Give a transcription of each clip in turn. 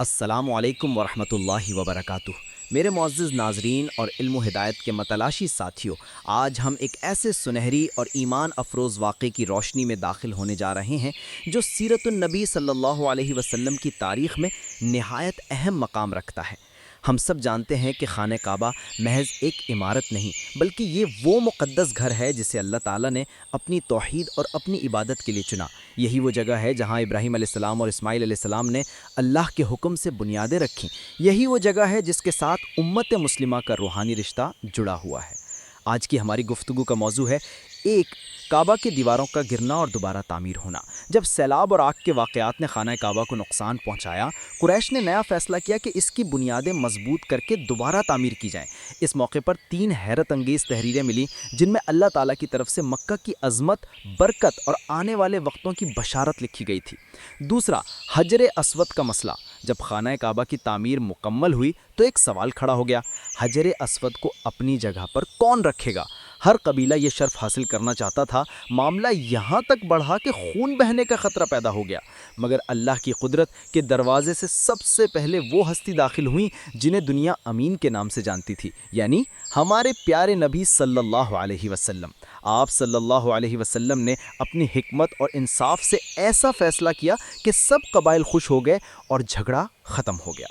السلام علیکم ورحمۃ اللہ وبرکاتہ۔ میرے معزز ناظرین اور علم و ہدایت کے متلاشی ساتھیوں، آج ہم ایک ایسے سنہری اور ایمان افروز واقعے کی روشنی میں داخل ہونے جا رہے ہیں جو سیرت النبی صلی اللہ علیہ وسلم کی تاریخ میں نہایت اہم مقام رکھتا ہے۔ ہم سب جانتے ہیں کہ خانہ کعبہ محض ایک عمارت نہیں بلکہ یہ وہ مقدس گھر ہے جسے اللہ تعالیٰ نے اپنی توحید اور اپنی عبادت کے لیے چنا۔ یہی وہ جگہ ہے جہاں ابراہیم علیہ السلام اور اسماعیل علیہ السلام نے اللہ کے حکم سے بنیادیں رکھیں۔ یہی وہ جگہ ہے جس کے ساتھ امت مسلمہ کا روحانی رشتہ جڑا ہوا ہے۔ آج کی ہماری گفتگو کا موضوع ہے ایک کعبہ کی دیواروں کا گرنا اور دوبارہ تعمیر ہونا۔ جب سیلاب اور آگ کے واقعات نے خانہ کعبہ کو نقصان پہنچایا، قریش نے نیا فیصلہ کیا کہ اس کی بنیادیں مضبوط کر کے دوبارہ تعمیر کی جائیں۔ اس موقع پر 3 حیرت انگیز تحریریں ملیں جن میں اللہ تعالیٰ کی طرف سے مکہ کی عظمت، برکت اور آنے والے وقتوں کی بشارت لکھی گئی تھی۔ دوسرا، حجر اسود کا مسئلہ۔ جب خانہ کعبہ کی تعمیر مکمل ہوئی تو ایک سوال کھڑا ہو گیا، حجر اسود کو اپنی جگہ پر کون رکھے گا؟ ہر قبیلہ یہ شرف حاصل کرنا چاہتا تھا۔ معاملہ یہاں تک بڑھا کہ خون بہنے کا خطرہ پیدا ہو گیا، مگر اللہ کی قدرت کے دروازے سے سب سے پہلے وہ ہستی داخل ہوئیں جنہیں دنیا امین کے نام سے جانتی تھی، یعنی ہمارے پیارے نبی صلی اللہ علیہ وسلم۔ آپ صلی اللہ علیہ وسلم نے اپنی حکمت اور انصاف سے ایسا فیصلہ کیا کہ سب قبائل خوش ہو گئے اور جھگڑا ختم ہو گیا۔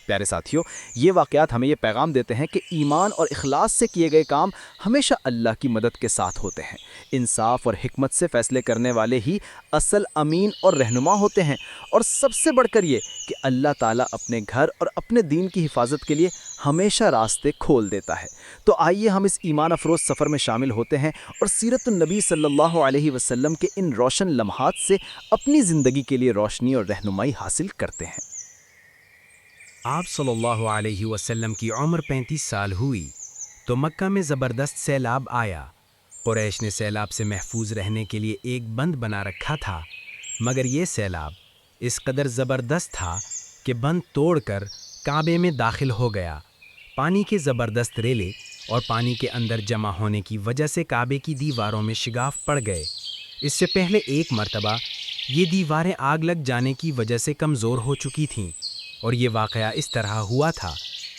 پیارے ساتھیوں، یہ واقعات ہمیں یہ پیغام دیتے ہیں کہ ایمان اور اخلاص سے کیے گئے کام ہمیشہ اللہ کی مدد کے ساتھ ہوتے ہیں۔ انصاف اور حکمت سے فیصلے کرنے والے ہی اصل امین اور رہنما ہوتے ہیں، اور سب سے بڑھ کر یہ کہ اللہ تعالیٰ اپنے گھر اور اپنے دین کی حفاظت کے لیے ہمیشہ راستے کھول دیتا ہے۔ تو آئیے ہم اس ایمان افروز سفر میں شامل ہوتے ہیں اور سیرت النبی صلی اللہ علیہ وسلم کے ان روشن لمحات سے اپنی زندگی کے لیے روشنی اور رہنمائی حاصل کرتے ہیں۔ آپ صلی اللہ علیہ وسلم کی عمر 35 سال ہوئی تو مکہ میں زبردست سیلاب آیا۔ قریش نے سیلاب سے محفوظ رہنے کے لیے ایک بند بنا رکھا تھا، مگر یہ سیلاب اس قدر زبردست تھا کہ بند توڑ کر کعبے میں داخل ہو گیا۔ پانی کے زبردست ریلے اور پانی کے اندر جمع ہونے کی وجہ سے کعبے کی دیواروں میں شگاف پڑ گئے۔ اس سے پہلے ایک مرتبہ یہ دیواریں آگ لگ جانے کی وجہ سے کمزور ہو چکی تھیں، اور یہ واقعہ اس طرح ہوا تھا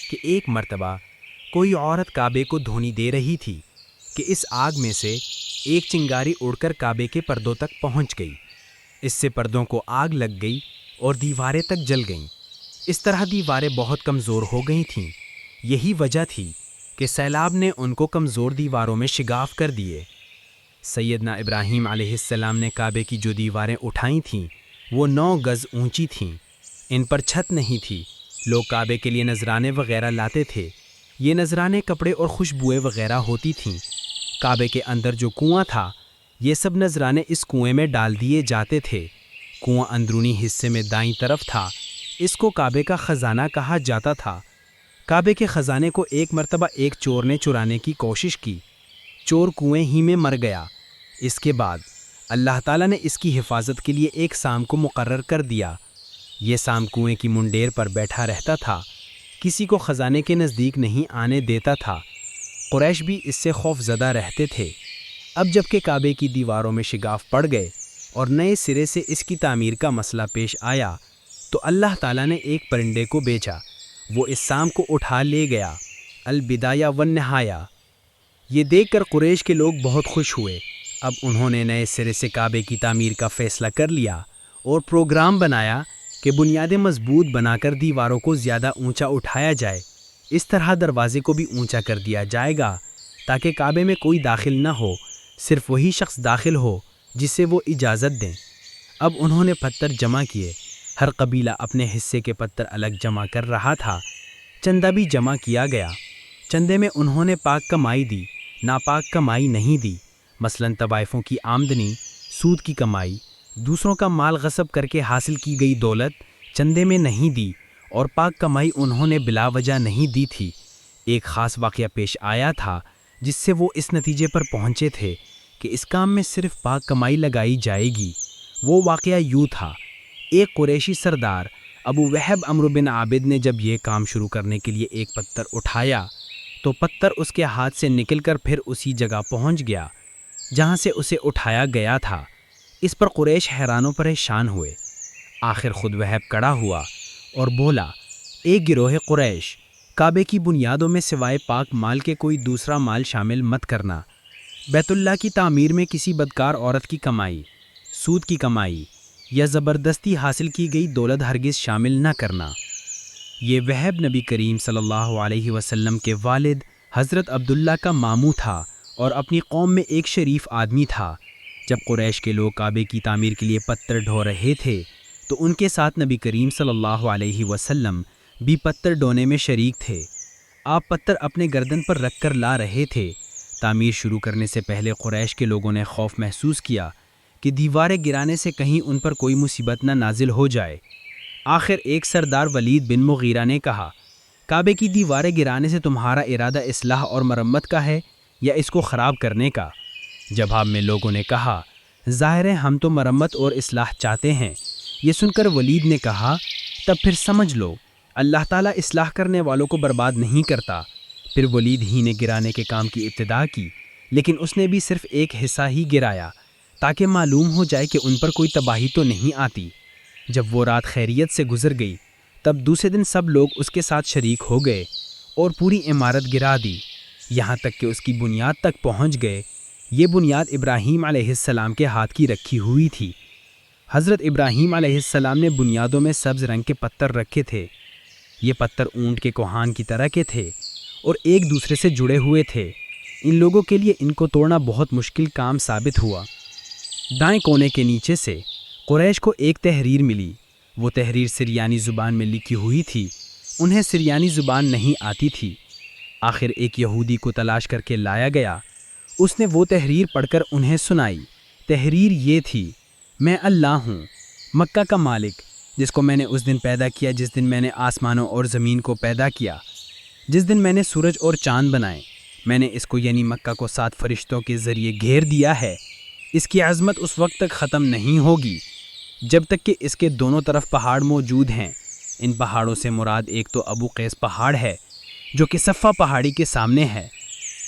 کہ ایک مرتبہ کوئی عورت کعبے کو دھونی دے رہی تھی کہ اس آگ میں سے ایک چنگاری اڑ کر کعبے کے پردوں تک پہنچ گئی۔ اس سے پردوں کو آگ لگ گئی اور دیواریں تک جل گئیں۔ اس طرح دیواریں بہت کمزور ہو گئی تھیں۔ یہی وجہ تھی کہ سیلاب نے ان کو کمزور دیواروں میں شگاف کر دیے۔ سیدنا ابراہیم علیہ السلام نے کعبے کی جو دیواریں اٹھائیں تھیں وہ 9 گز اونچی تھیں۔ ان پر چھت نہیں تھی۔ لوگ کعبے کے لیے نذرانے وغیرہ لاتے تھے۔ یہ نذرانے کپڑے اور خوشبوئیں وغیرہ ہوتی تھیں۔ کعبے کے اندر جو کنواں تھا، یہ سب نذرانے اس کنویں میں ڈال دیے جاتے تھے۔ کنواں اندرونی حصے میں دائیں طرف تھا۔ اس کو کعبے کا خزانہ کہا جاتا تھا۔ کعبے کے خزانے کو ایک مرتبہ ایک چور نے چرانے کی کوشش کی۔ چور کنویں ہی میں مر گیا۔ اس کے بعد اللہ تعالیٰ نے اس کی حفاظت کے لیے ایک سام کو مقرر کر دیا۔ یہ سام کنویں کی منڈیر پر بیٹھا رہتا تھا، کسی کو خزانے کے نزدیک نہیں آنے دیتا تھا۔ قریش بھی اس سے خوف زدہ رہتے تھے۔ اب جب کہ کعبے کی دیواروں میں شگاف پڑ گئے اور نئے سرے سے اس کی تعمیر کا مسئلہ پیش آیا تو اللہ تعالیٰ نے ایک پرندے کو بھیجا۔ وہ اس سام کو اٹھا لے گیا۔ البدایہ والنہایہ۔ یہ دیکھ کر قریش کے لوگ بہت خوش ہوئے۔ اب انہوں نے نئے سرے سے کعبے کی تعمیر کا فیصلہ کر لیا اور پروگرام بنایا کہ بنیادیں مضبوط بنا کر دیواروں کو زیادہ اونچا اٹھایا جائے۔ اس طرح دروازے کو بھی اونچا کر دیا جائے گا تاکہ کعبے میں کوئی داخل نہ ہو، صرف وہی شخص داخل ہو جسے وہ اجازت دیں۔ اب انہوں نے پتھر جمع کیے۔ ہر قبیلہ اپنے حصے کے پتھر الگ جمع کر رہا تھا۔ چندہ بھی جمع کیا گیا۔ چندے میں انہوں نے پاک کمائی دی، ناپاک کمائی نہیں دی۔ مثلاً طوائفوں کی آمدنی، سود کی کمائی، دوسروں کا مال غصب کر کے حاصل کی گئی دولت چندے میں نہیں دی، اور پاک کمائی انہوں نے بلا وجہ نہیں دی تھی۔ ایک خاص واقعہ پیش آیا تھا جس سے وہ اس نتیجے پر پہنچے تھے کہ اس کام میں صرف پاک کمائی لگائی جائے گی۔ وہ واقعہ یوں تھا، ایک قریشی سردار ابو وہب عمرو بن عابد نے جب یہ کام شروع کرنے کے لیے ایک پتھر اٹھایا تو پتھر اس کے ہاتھ سے نکل کر پھر اسی جگہ پہنچ گیا جہاں سے اسے اٹھایا گیا تھا۔ اس پر قریش حیران و پریشان ہوئے۔ آخر خود وہب کڑا ہوا اور بولا، اے گروہ قریش، کعبے کی بنیادوں میں سوائے پاک مال کے کوئی دوسرا مال شامل مت کرنا۔ بیت اللہ کی تعمیر میں کسی بدکار عورت کی کمائی، سود کی کمائی یا زبردستی حاصل کی گئی دولت ہرگز شامل نہ کرنا۔ یہ وہب نبی کریم صلی اللہ علیہ وسلم کے والد حضرت عبداللہ کا ماموں تھا اور اپنی قوم میں ایک شریف آدمی تھا۔ جب قریش کے لوگ کعبے کی تعمیر کے لیے پتھر ڈھو رہے تھے تو ان کے ساتھ نبی کریم صلی اللہ علیہ وسلم بھی پتھر ڈھونے میں شریک تھے۔ آپ پتھر اپنے گردن پر رکھ کر لا رہے تھے۔ تعمیر شروع کرنے سے پہلے قریش کے لوگوں نے خوف محسوس کیا کہ دیواریں گرانے سے کہیں ان پر کوئی مصیبت نہ نازل ہو جائے۔ آخر ایک سردار ولید بن مغیرہ نے کہا، کعبے کی دیواریں گرانے سے تمہارا ارادہ اصلاح اور مرمت کا ہے یا اس کو خراب کرنے کا؟ جواب میں لوگوں نے کہا، ظاہر ہے ہم تو مرمت اور اصلاح چاہتے ہیں۔ یہ سن کر ولید نے کہا، تب پھر سمجھ لو اللہ تعالیٰ اصلاح کرنے والوں کو برباد نہیں کرتا۔ پھر ولید ہی نے گرانے کے کام کی ابتدا کی، لیکن اس نے بھی صرف ایک حصہ ہی گرایا تاکہ معلوم ہو جائے کہ ان پر کوئی تباہی تو نہیں آتی۔ جب وہ رات خیریت سے گزر گئی تب دوسرے دن سب لوگ اس کے ساتھ شریک ہو گئے اور پوری عمارت گرا دی، یہاں تک کہ اس کی بنیاد تک پہنچ گئے۔ یہ بنیاد ابراہیم علیہ السلام کے ہاتھ کی رکھی ہوئی تھی۔ حضرت ابراہیم علیہ السلام نے بنیادوں میں سبز رنگ کے پتھر رکھے تھے۔ یہ پتھر اونٹ کے کوہان کی طرح کے تھے اور ایک دوسرے سے جڑے ہوئے تھے۔ ان لوگوں کے لیے ان کو توڑنا بہت مشکل کام ثابت ہوا۔ دائیں کونے کے نیچے سے قریش کو ایک تحریر ملی۔ وہ تحریر سریانی زبان میں لکھی ہوئی تھی۔ انہیں سریانی زبان نہیں آتی تھی۔ آخر ایک یہودی کو تلاش کر کے لایا گیا۔ اس نے وہ تحریر پڑھ کر انہیں سنائی۔ تحریر یہ تھی، میں اللہ ہوں، مکہ کا مالک، جس کو میں نے اس دن پیدا کیا جس دن میں نے آسمانوں اور زمین کو پیدا کیا، جس دن میں نے سورج اور چاند بنائے۔ میں نے اس کو یعنی مکہ کو 7 فرشتوں کے ذریعے گھیر دیا ہے۔ اس کی عظمت اس وقت تک ختم نہیں ہوگی جب تک کہ اس کے دونوں طرف پہاڑ موجود ہیں۔ ان پہاڑوں سے مراد ایک تو ابو قیس پہاڑ ہے جو کہ صفا پہاڑی کے سامنے ہے،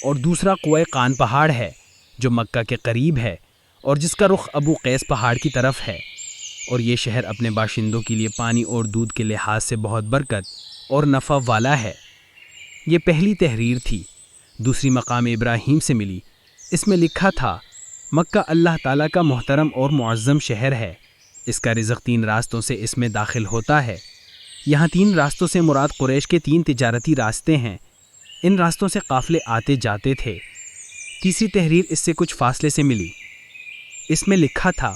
اور دوسرا کوہ قان پہاڑ ہے جو مکہ کے قریب ہے اور جس کا رخ ابو قیس پہاڑ کی طرف ہے۔ اور یہ شہر اپنے باشندوں کے لیے پانی اور دودھ کے لحاظ سے بہت برکت اور نفع والا ہے۔ یہ پہلی تحریر تھی۔ دوسری مقام ابراہیم سے ملی۔ اس میں لکھا تھا، مکہ اللہ تعالیٰ کا محترم اور معظم شہر ہے۔ اس کا رزق 3 راستوں سے اس میں داخل ہوتا ہے۔ یہاں 3 راستوں سے مراد قریش کے 3 تجارتی راستے ہیں۔ ان راستوں سے قافلے آتے جاتے تھے۔ تیسری تحریر اس سے کچھ فاصلے سے ملی۔ اس میں لکھا تھا،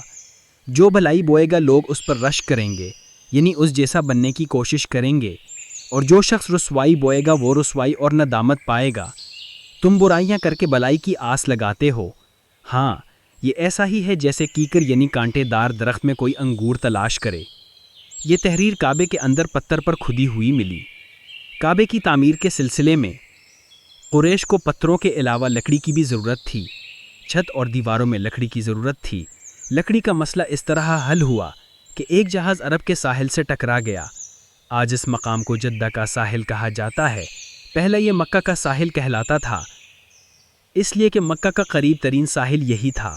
جو بھلائی بوئے گا لوگ اس پر رشک کریں گے، یعنی اس جیسا بننے کی کوشش کریں گے، اور جو شخص رسوائی بوئے گا وہ رسوائی اور ندامت پائے گا۔ تم برائیاں کر کے بلائی کی آس لگاتے ہو۔ ہاں، یہ ایسا ہی ہے جیسے کیکر یعنی کانٹے دار درخت میں کوئی انگور تلاش کرے۔ یہ تحریر کعبے کے اندر پتھر پر کھدی ہوئی ملی۔ کعبے کی تعمیر کے سلسلے میں قریش کو پتھروں کے علاوہ لکڑی کی بھی ضرورت تھی۔ چھت اور دیواروں میں لکڑی کی ضرورت تھی۔ لکڑی کا مسئلہ اس طرح حل ہوا کہ ایک جہاز عرب کے ساحل سے ٹکرا گیا۔ آج اس مقام کو جدہ کا ساحل کہا جاتا ہے۔ پہلے یہ مکہ کا ساحل کہلاتا تھا، اس لیے کہ مکہ کا قریب ترین ساحل یہی تھا۔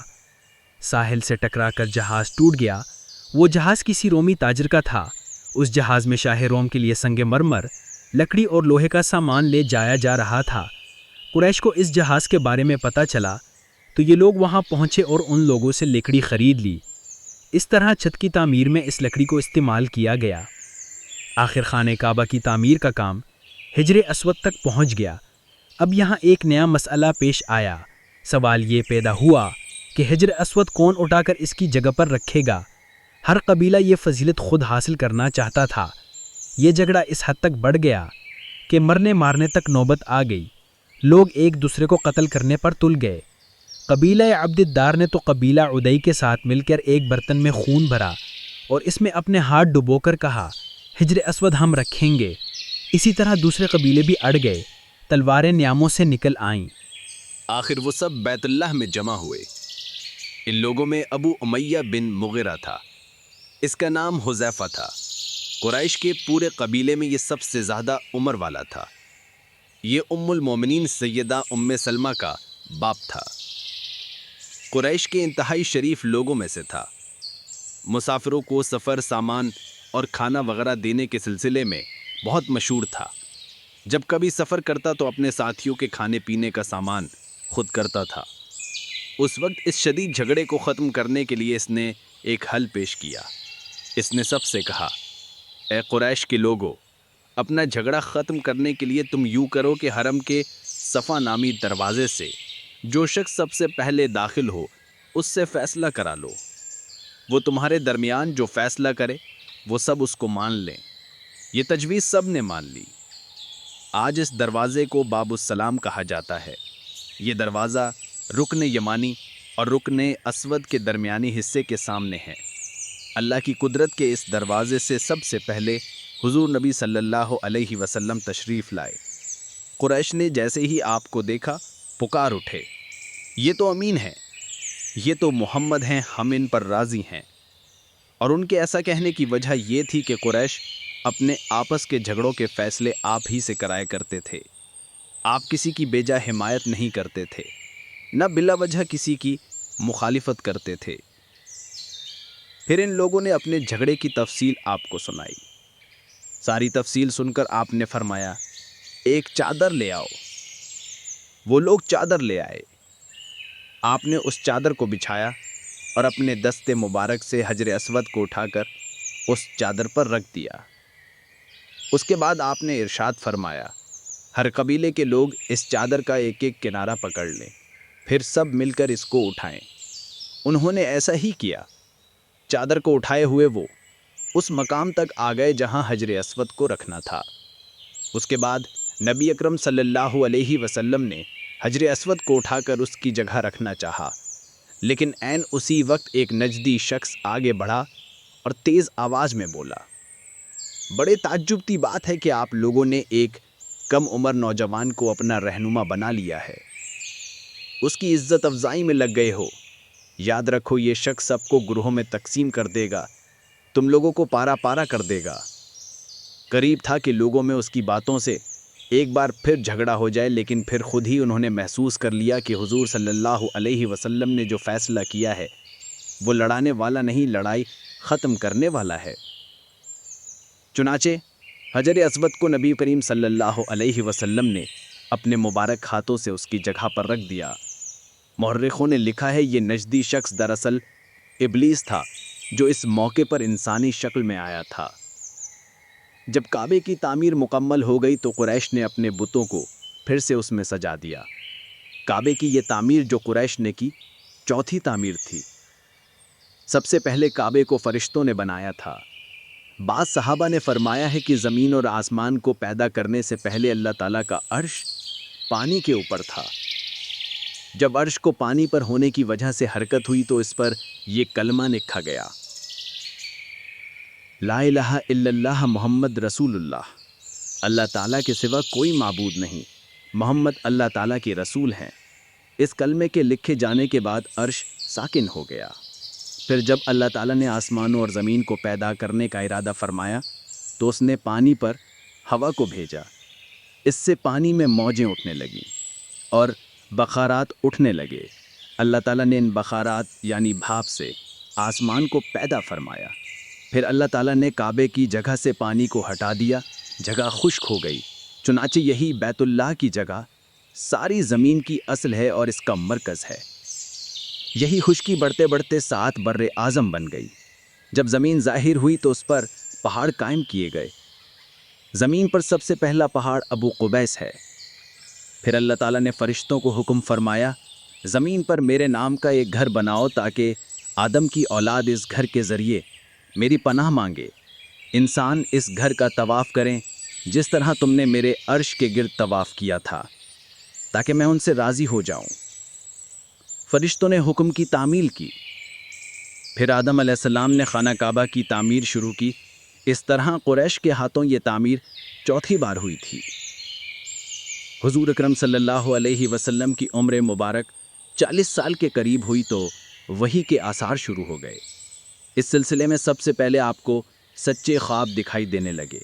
ساحل سے ٹکرا کر جہاز ٹوٹ گیا۔ وہ جہاز کسی رومی تاجر کا تھا۔ اس جہاز میں شاہ روم کے لیے سنگ مرمر، لکڑی اور لوہے کا سامان لے جایا جا رہا تھا۔ قریش کو اس جہاز کے بارے میں پتہ چلا تو یہ لوگ وہاں پہنچے اور ان لوگوں سے لکڑی خرید لی۔ اس طرح چھت کی تعمیر میں اس لکڑی کو استعمال کیا گیا۔ آخر خانہ کعبہ کی تعمیر کا کام حجر اسود تک پہنچ گیا۔ اب یہاں ایک نیا مسئلہ پیش آیا۔ سوال یہ پیدا ہوا کہ حجر اسود کون اٹھا کر اس کی جگہ پر رکھے گا؟ ہر قبیلہ یہ فضیلت خود حاصل کرنا چاہتا تھا۔ یہ جھگڑا اس حد تک بڑھ گیا کہ مرنے مارنے تک نوبت آ گئی۔ لوگ ایک دوسرے کو قتل کرنے پر تل گئے۔ قبیلہ عبد الدار نے تو قبیلہ عدی کے ساتھ مل کر ایک برتن میں خون بھرا اور اس میں اپنے ہاتھ ڈبو کر کہا، حجر اسود ہم رکھیں گے۔ اسی طرح دوسرے قبیلے بھی اڑ گئے۔ تلواریں نیاموں سے نکل آئیں۔ آخر وہ سب بیت اللہ میں جمع ہوئے۔ ان لوگوں میں ابو امیہ بن مغیرہ تھا۔ اس کا نام حذیفہ تھا۔ قریش کے پورے قبیلے میں یہ سب سے زیادہ عمر والا تھا۔ یہ ام المومنین سیدہ ام سلمہ کا باپ تھا۔ قریش کے انتہائی شریف لوگوں میں سے تھا۔ مسافروں کو سفر سامان اور کھانا وغیرہ دینے کے سلسلے میں بہت مشہور تھا۔ جب کبھی سفر کرتا تو اپنے ساتھیوں کے کھانے پینے کا سامان خود کرتا تھا۔ اس وقت اس شدید جھگڑے کو ختم کرنے کے لیے اس نے ایک حل پیش کیا۔ اس نے سب سے کہا، اے قریش کے لوگو، اپنا جھگڑا ختم کرنے کے لیے تم یوں کرو کہ حرم کے صفا نامی دروازے سے جو شخص سب سے پہلے داخل ہو اس سے فیصلہ کرا لو۔ وہ تمہارے درمیان جو فیصلہ کرے وہ سب اس کو مان لیں۔ یہ تجویز سب نے مان لی۔ آج اس دروازے کو باب السلام کہا جاتا ہے۔ یہ دروازہ رکن یمانی اور رکن اسود کے درمیانی حصے کے سامنے ہے۔ اللہ کی قدرت کے اس دروازے سے سب سے پہلے حضور نبی صلی اللہ علیہ وسلم تشریف لائے۔ قریش نے جیسے ہی آپ کو دیکھا پکار اٹھے، یہ تو امین ہے، یہ تو محمد ہیں، ہم ان پر راضی ہیں۔ اور ان کے ایسا کہنے کی وجہ یہ تھی کہ قریش اپنے آپس کے جھگڑوں کے فیصلے آپ ہی سے کرایا کرتے تھے۔ آپ کسی کی بے جا حمایت نہیں کرتے تھے، نہ بلا وجہ کسی کی مخالفت کرتے تھے۔ پھر ان لوگوں نے اپنے جھگڑے کی تفصیل آپ کو سنائی۔ ساری تفصیل سن کر آپ نے فرمایا، ایک چادر لے آؤ۔ وہ لوگ چادر لے آئے۔ آپ نے اس چادر کو بچھایا اور اپنے دست مبارک سے حجر اسود کو اٹھا کر اس چادر پر رکھ دیا۔ اس کے بعد آپ نے ارشاد فرمایا، ہر قبیلے کے لوگ اس چادر کا ایک ایک کنارہ پکڑ لیں، پھر سب مل کر اس کو اٹھائیں۔ انہوں نے ایسا ہی کیا۔ چادر کو اٹھائے ہوئے وہ اس مقام تک آ گئے جہاں حجر اسود کو رکھنا تھا۔ اس کے بعد نبی اکرم صلی اللہ علیہ وسلم نے حجر اسود کو اٹھا کر اس کی جگہ رکھنا چاہا، لیکن عین اسی وقت ایک نجدی شخص آگے بڑھا اور تیز آواز میں بولا، بڑے تعجب کی بات ہے کہ آپ لوگوں نے ایک کم عمر نوجوان کو اپنا رہنما بنا لیا ہے، اس کی عزت افزائی میں لگ گئے ہو۔ یاد رکھو یہ شخص سب کو گروہوں میں تقسیم کر دے گا، تم لوگوں کو پارا پارا کر دے گا۔ قریب تھا کہ لوگوں میں اس کی باتوں سے ایک بار پھر جھگڑا ہو جائے، لیکن پھر خود ہی انہوں نے محسوس کر لیا کہ حضور صلی اللہ علیہ وسلم نے جو فیصلہ کیا ہے وہ لڑانے والا نہیں، لڑائی ختم کرنے والا ہے۔ چنانچہ حجر اسود کو نبی کریم صلی اللہ علیہ وسلم نے اپنے مبارک ہاتھوں سے اس کی جگہ پر رکھ دیا۔ مورخوں نے لکھا ہے یہ نجدی شخص دراصل ابلیس تھا جو اس موقع پر انسانی شکل میں آیا تھا۔ جب کعبے کی تعمیر مکمل ہو گئی تو قریش نے اپنے بتوں کو پھر سے اس میں سجا دیا۔ کعبے کی یہ تعمیر جو قریش نے کی چوتھی تعمیر تھی۔ سب سے پہلے کعبے کو فرشتوں نے بنایا تھا۔ بعض صحابہ نے فرمایا ہے کہ زمین اور آسمان کو پیدا کرنے سے پہلے اللہ تعالیٰ کا عرش پانی کے اوپر تھا۔ جب عرش کو پانی پر ہونے کی وجہ سے حرکت ہوئی تو اس پر یہ کلمہ لکھا گیا، لا الہ الا اللہ محمد رسول اللہ، اللہ تعالیٰ کے سوا کوئی معبود نہیں، محمد اللہ تعالیٰ کے رسول ہیں۔ اس کلمے کے لکھے جانے کے بعد عرش ساکن ہو گیا۔ پھر جب اللہ تعالیٰ نے آسمانوں اور زمین کو پیدا کرنے کا ارادہ فرمایا تو اس نے پانی پر ہوا کو بھیجا۔ اس سے پانی میں موجیں اٹھنے لگیں اور بخارات اٹھنے لگے۔ اللہ تعالیٰ نے ان بخارات یعنی بھاپ سے آسمان کو پیدا فرمایا۔ پھر اللہ تعالیٰ نے کعبے کی جگہ سے پانی کو ہٹا دیا، جگہ خشک ہو گئی۔ چنانچہ یہی بیت اللہ کی جگہ ساری زمین کی اصل ہے اور اس کا مرکز ہے۔ یہی خشکی بڑھتے بڑھتے 7 بر اعظم بن گئی۔ جب زمین ظاہر ہوئی تو اس پر پہاڑ قائم کیے گئے۔ زمین پر سب سے پہلا پہاڑ ابو قبیس ہے۔ پھر اللہ تعالیٰ نے فرشتوں کو حکم فرمایا، زمین پر میرے نام کا ایک گھر بناؤ تاکہ آدم کی اولاد اس گھر کے ذریعے میری پناہ مانگے۔ انسان اس گھر کا طواف کریں جس طرح تم نے میرے عرش کے گرد طواف کیا تھا، تاکہ میں ان سے راضی ہو جاؤں۔ فرشتوں نے حکم کی تعمیل کی۔ پھر آدم علیہ السلام نے خانہ کعبہ کی تعمیر شروع کی۔ اس طرح قریش کے ہاتھوں یہ تعمیر چوتھی بار ہوئی تھی۔ حضور اکرم صلی اللہ علیہ وسلم کی عمر مبارک 40 سال کے قریب ہوئی تو وحی کے آثار شروع ہو گئے۔ اس سلسلے میں سب سے پہلے آپ کو سچے خواب دکھائی دینے لگے۔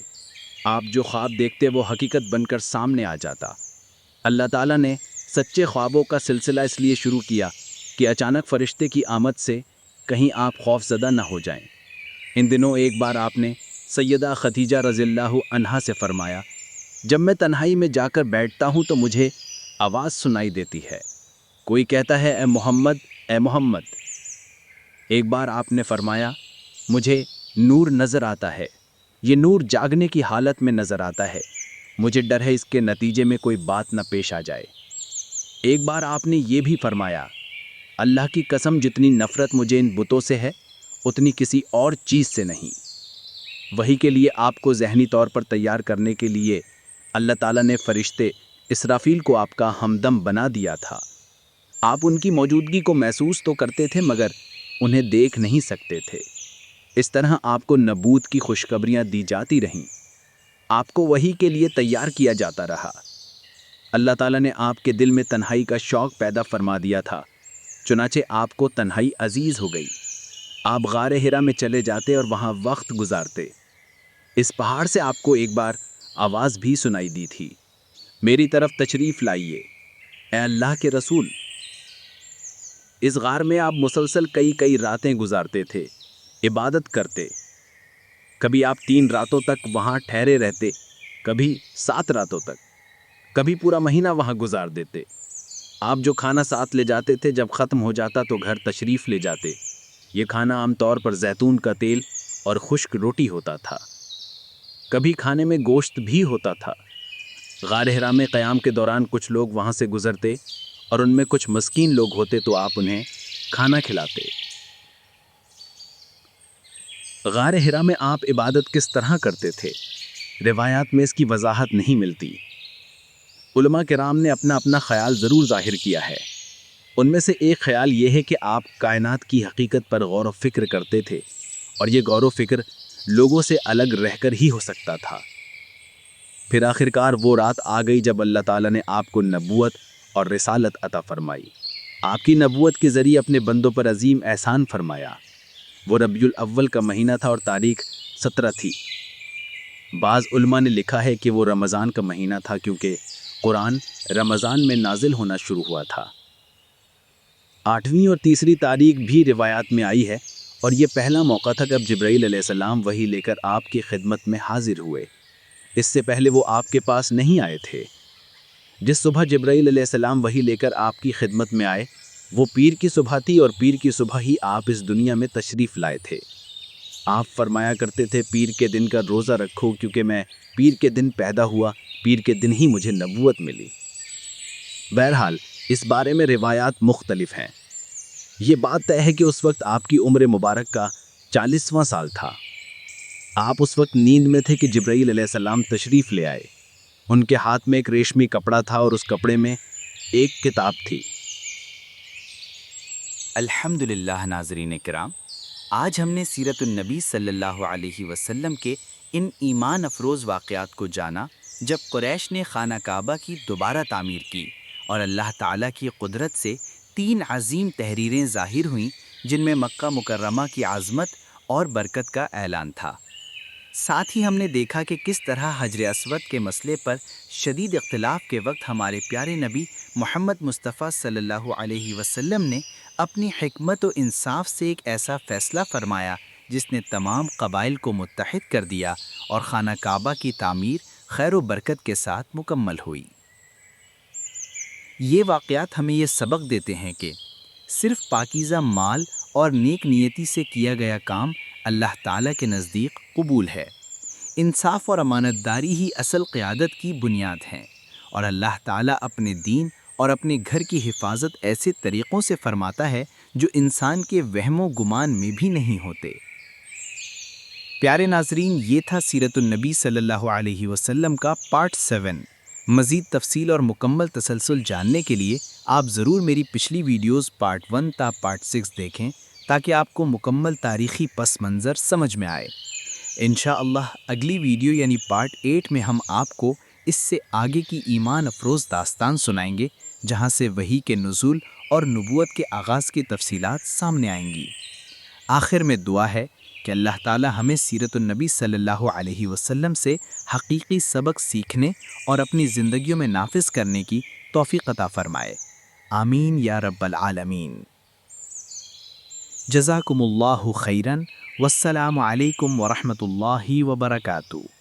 آپ جو خواب دیکھتے وہ حقیقت بن کر سامنے آ جاتا۔ اللہ تعالیٰ نے سچے خوابوں کا سلسلہ اس لیے شروع کیا کہ اچانک فرشتے کی آمد سے کہیں آپ خوف زدہ نہ ہو جائیں۔ ان دنوں ایک بار آپ نے سیدہ خدیجہ رضی اللہ عنہا سے فرمایا، جب میں تنہائی میں جا کر بیٹھتا ہوں تو مجھے آواز سنائی دیتی ہے، کوئی کہتا ہے اے محمد، اے محمد۔ ایک بار آپ نے فرمایا، مجھے نور نظر آتا ہے، یہ نور جاگنے کی حالت میں نظر آتا ہے، مجھے ڈر ہے اس کے نتیجے میں کوئی بات نہ پیش آ جائے۔ ایک بار آپ نے یہ بھی فرمایا، اللہ کی قسم جتنی نفرت مجھے ان بتوں سے ہے اتنی کسی اور چیز سے نہیں۔ وہی کے لیے آپ کو ذہنی طور پر تیار کرنے کے لیے اللہ تعالیٰ نے فرشتے اسرافیل کو آپ کا ہمدم بنا دیا تھا۔ آپ ان کی موجودگی کو محسوس تو کرتے تھے مگر انہیں دیکھ نہیں سکتے تھے۔ اس طرح آپ کو نبوت کی خوشخبریاں دی جاتی رہیں، آپ کو وہی کے لیے تیار کیا جاتا رہا۔ اللہ تعالیٰ نے آپ کے دل میں تنہائی کا شوق پیدا فرما دیا تھا، چنانچہ آپ کو تنہائی عزیز ہو گئی۔ آپ غار ہرا میں چلے جاتے اور وہاں وقت گزارتے۔ اس پہاڑ سے آپ کو ایک بار آواز بھی سنائی دی تھی، میری طرف تشریف لائیے اے اللہ کے رسول۔ اس غار میں آپ مسلسل کئی راتیں گزارتے تھے، عبادت کرتے۔ کبھی آپ 3 راتوں تک وہاں ٹھہرے رہتے، کبھی 7 راتوں تک، کبھی پورا مہینہ وہاں گزار دیتے۔ آپ جو کھانا ساتھ لے جاتے تھے جب ختم ہو جاتا تو گھر تشریف لے جاتے۔ یہ کھانا عام طور پر زیتون کا تیل اور خشک روٹی ہوتا تھا، کبھی کھانے میں گوشت بھی ہوتا تھا۔ غار ہرا میں قیام کے دوران کچھ لوگ وہاں سے گزرتے اور ان میں کچھ مسکین لوگ ہوتے تو آپ انہیں کھانا کھلاتے۔ غار ہرا میں آپ عبادت کس طرح کرتے تھے، روایات میں اس کی وضاحت نہیں ملتی۔ علماء کرام نے اپنا اپنا خیال ضرور ظاہر کیا ہے۔ ان میں سے ایک خیال یہ ہے کہ آپ کائنات کی حقیقت پر غور و فکر کرتے تھے، اور یہ غور و فکر لوگوں سے الگ رہ کر ہی ہو سکتا تھا۔ پھر آخرکار وہ رات آ گئی جب اللہ تعالیٰ نے آپ کو نبوت اور رسالت عطا فرمائی، آپ کی نبوت کے ذریعے اپنے بندوں پر عظیم احسان فرمایا۔ وہ ربیع الاول کا مہینہ تھا اور تاریخ 17 تھی۔ بعض علماء نے لکھا ہے کہ وہ رمضان کا مہینہ تھا کیونکہ قرآن رمضان میں نازل ہونا شروع ہوا تھا۔ 8ویں اور تیسری تاریخ بھی روایات میں آئی ہے، اور یہ پہلا موقع تھا جب جبرائیل علیہ السلام وحی لے کر آپ کی خدمت میں حاضر ہوئے۔ اس سے پہلے وہ آپ کے پاس نہیں آئے تھے۔ جس صبح جبرائیل علیہ السلام وحی لے کر آپ کی خدمت میں آئے وہ پیر کی صبح تھی، اور پیر کی صبح ہی آپ اس دنیا میں تشریف لائے تھے۔ آپ فرمایا کرتے تھے پیر کے دن کا روزہ رکھو کیونکہ میں پیر کے دن پیدا ہوا، پیر کے دن ہی مجھے نبوت ملی۔ بہرحال اس بارے میں روایات مختلف ہیں۔ یہ بات طے ہے کہ اس وقت آپ کی عمر مبارک کا 40واں سال تھا۔ آپ اس وقت نیند میں تھے کہ جبرائیل علیہ السلام تشریف لے آئے۔ ان کے ہاتھ میں ایک ریشمی کپڑا تھا اور اس کپڑے میں ایک کتاب تھی۔ الحمدللہ ناظرین کرام، آج ہم نے سیرت النبی صلی اللہ علیہ وسلم کے ان ایمان افروز واقعات کو جانا جب قریش نے خانہ کعبہ کی دوبارہ تعمیر کی اور اللہ تعالیٰ کی قدرت سے 3 عظیم تحریریں ظاہر ہوئیں جن میں مکہ مکرمہ کی عظمت اور برکت کا اعلان تھا۔ ساتھ ہی ہم نے دیکھا کہ کس طرح حجر اسود کے مسئلے پر شدید اختلاف کے وقت ہمارے پیارے نبی محمد مصطفیٰ صلی اللہ علیہ وسلم نے اپنی حکمت و انصاف سے ایک ایسا فیصلہ فرمایا جس نے تمام قبائل کو متحد کر دیا اور خانہ کعبہ کی تعمیر خیر و برکت کے ساتھ مکمل ہوئی۔ یہ واقعات ہمیں یہ سبق دیتے ہیں کہ صرف پاکیزہ مال اور نیک نیتی سے کیا گیا کام اللہ تعالیٰ کے نزدیک قبول ہے۔ انصاف اور امانت داری ہی اصل قیادت کی بنیاد ہیں، اور اللہ تعالیٰ اپنے دین اور اپنے گھر کی حفاظت ایسے طریقوں سے فرماتا ہے جو انسان کے وہم و گمان میں بھی نہیں ہوتے۔ پیارے ناظرین، یہ تھا سیرت النبی صلی اللہ علیہ وسلم کا پارٹ 7۔ مزید تفصیل اور مکمل تسلسل جاننے کے لیے آپ ضرور میری پچھلی ویڈیوز پارٹ 1 تا پارٹ 6 دیکھیں تاکہ آپ کو مکمل تاریخی پس منظر سمجھ میں آئے۔ انشاءاللہ اگلی ویڈیو یعنی پارٹ 8 میں ہم آپ کو اس سے آگے کی ایمان افروز داستان سنائیں گے، جہاں سے وحی کے نزول اور نبوت کے آغاز کی تفصیلات سامنے آئیں گی۔ آخر میں دعا ہے کہ اللہ تعالی ہمیں سیرت النبی صلی اللہ علیہ وسلم سے حقیقی سبق سیکھنے اور اپنی زندگیوں میں نافذ کرنے کی توفیق عطا فرمائے۔ آمین یا رب العالمین۔ جزاکم اللہ خیرن، والسلام علیکم ورحمۃ اللہ وبرکاتہ۔